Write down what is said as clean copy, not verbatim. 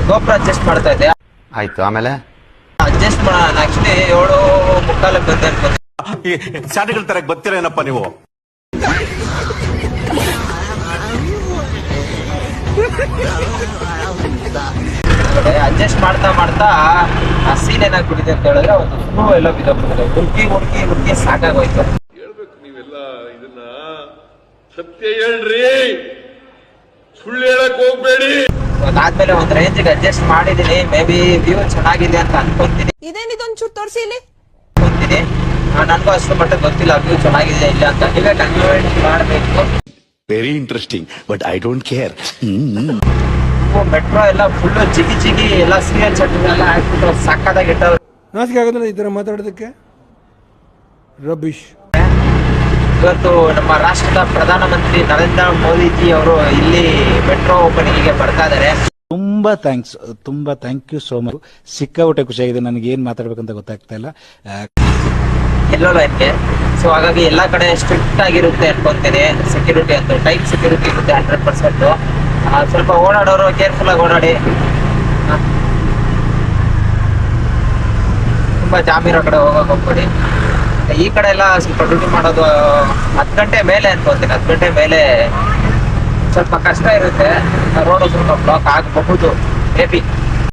ಗೋಪುರ ಅಡ್ಜಸ್ಟ್ ಮಾಡ್ತಾ ಇದ್ದೆ. ಆಯ್ತು, ಆಮೇಲೆ ಅಡ್ಜಸ್ಟ್ ಮಾಡೋಣ ಆಕ್ಚುಲಿ 7:45 ಬಂದೆ ಅನ್ಕೊಂಡೆ. ಶಾಲೆಗಳ ತರ ಬರ್ತೀರೇನಪ್ಪ ನೀವು? ಅಡ್ಜಸ್ಟ್ ಮಾಡ್ತಾ ಮಾಡ್ತಾ ಆ ಸೀನ್ ಏನಾಗ್ಬಿಟ್ಟಿದೆ ಅಂತ ಹೇಳಿದ್ರೆ ಒಂದು ಸ್ನೋ ಎಲ್ಲ ಬಿದ್ದೋಗ್ಬಿಟ್ಟಿದೆ. ಹುಡುಕಿ ಸಾಕಾಗೋಯ್ತು. ಹೇಳ್ಬೇಕು ನೀವೆಲ್ಲ ಇದನ್ನ ಸತ್ಯ ಹೇಳ್ರಿ, ಸುಳ್ಳು ಹೇಳಕ್ ಹೋಗ್ಬೇಡಿ. ಅದಾದ್ಮೇಲೆ ಒಂದ್ ರೇಂಜ್ಗೆ ಅಡ್ಜಸ್ಟ್ ಮಾಡಿದೀನಿ. ಮೇ ಬಿ ವ್ಯೂ ಚೆನ್ನಾಗಿದೆ ಅಂತ ಅನ್ಕೊಂತೀನಿ. ಇದೇನಿದೊಂದು ಚೂರು ತೋರಿಸಿ ಇಲ್ಲಿ ನನ್ಗೂ ಅಷ್ಟು ಮಟ್ಟ ಗೊತ್ತಿಲ್ಲ ವ್ಯೂ ಚೆನ್ನಾಗಿದೆ ಇಲ್ಲ ಅಂತ. ನೀವೇ ಕನ್ಕ್ಲೂಡ್ ಮಾಡಬೇಕು. Very interesting, but I don't care. Metro ಎಲ್ಲ ಫುಲ್ ಜಿಗಿ ಎಲ್ಲ ಸೀರಿಯಲ್ ಚಟ್ನಿ ಎಲ್ಲ ಹಾಕ್ಬಿಟ್ಟು ಸಕ್ಕದಾಗಿ ಇಟ್ಟವ್ರು. ನಾಚಿಕೆ ಆಗೋದಿಲ್ಲ ಈ ತರ ಮಾತಾಡೋದಕ್ಕೆ? ರಬೀಶ್. ಇವತ್ತು ನಮ್ಮ ರಾಷ್ಟ್ರದ ಪ್ರಧಾನಮಂತ್ರಿ ನರೇಂದ್ರ ಮೋದಿಜಿ ಅವರು ಇಲ್ಲಿ ಮೆಟ್ರೋ ಓಪನಿಂಗ್ ಬರ್ತಾ ಇದಾರೆ. ತುಂಬಾ ಥ್ಯಾಂಕ್ ಯು ಸೋ ಮಚ್. ಸಿಕ್ಕಾಪಟ್ಟೆ ಖುಷಿಯಾಗಿದೆ. ನನಗೆ ಏನ್ ಮಾತಾಡ್ಬೇಕಂತ ಗೊತ್ತಾಗ್ತಾ ಇಲ್ಲ. ಎಲ್ಲೋ ಲೈನ್ಗೆ ಸೊ ಹಾಗಾಗಿ ಎಲ್ಲಾ ಕಡೆ ಸ್ಟ್ರಿಕ್ಟ್ ಆಗಿರುತ್ತೆ ಅನ್ಕೊಂತೀನಿ. ಸೆಕ್ಯೂರಿಟಿ ಅಂತೂ ಟೈಪ್ ಸೆಕ್ಯೂರಿಟಿ ಇರುತ್ತೆ 100%. ಸ್ವಲ್ಪ ಓಡಾಡೋರು ಕೇರ್ಫುಲ್ ಆಗಿ ಓಡಾಡಿ. ತುಂಬಾ ಜಾಮೀರೋ ಕಡೆ ಹೋಗ್ಬೇಡಿ. ಈ ಕಡೆ ಎಲ್ಲ ಸ್ವಲ್ಪ ಡ್ಯೂಟಿ ಮಾಡೋದು 10 ಗಂಟೆ ಮೇಲೆ ಅನ್ಕೊಂತೀನಿ. 10 ಗಂಟೆ ಮೇಲೆ ಸ್ವಲ್ಪ ಕಷ್ಟ ಇರುತ್ತೆ. ರೋಡು ಸ್ವಲ್ಪ ಬ್ಲಾಕ್ ಆಗಬಹುದು ಮೇ ಬಿ.